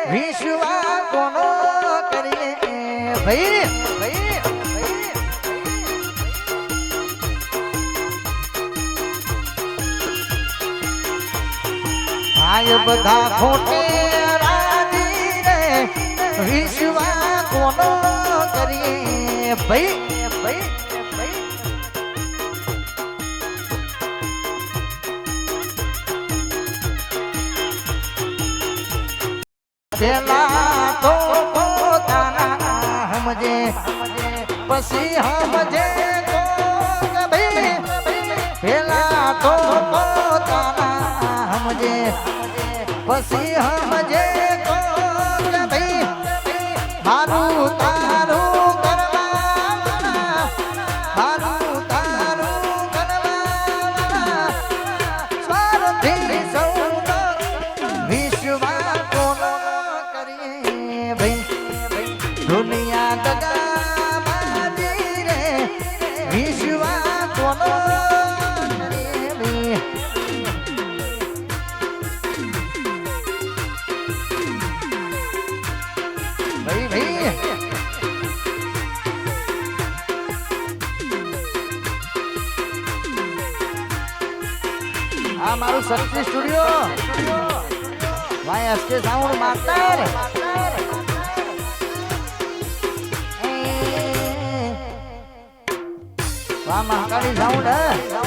વિશ્વા કોનો કરીએ ભાઈ ભાઈ ભાઈ બધા ખોટે રાજી રે વિશ્વા કોનો કરીએ ભાઈ ભાઈ પેલા તો પોતાના સમજે પછી સમજે તો ભાઈ પેલા તો પોતાના સમજે પછી સમજે તો ભાઈ મારું તારું કરવા મારું તારું કરવા સ્વાર્થી સૌ વિશ્વા કોનો દુનિયા દગા બાજી રે વિશ્વા કોનો ભાઈ ભાઈ આ મારું શક્તિ સ્ટુડિયો ભાઈ એસકે સાઉન્ડ માસ્ટર વાહ મહાકાળી સાઉન્ડ હે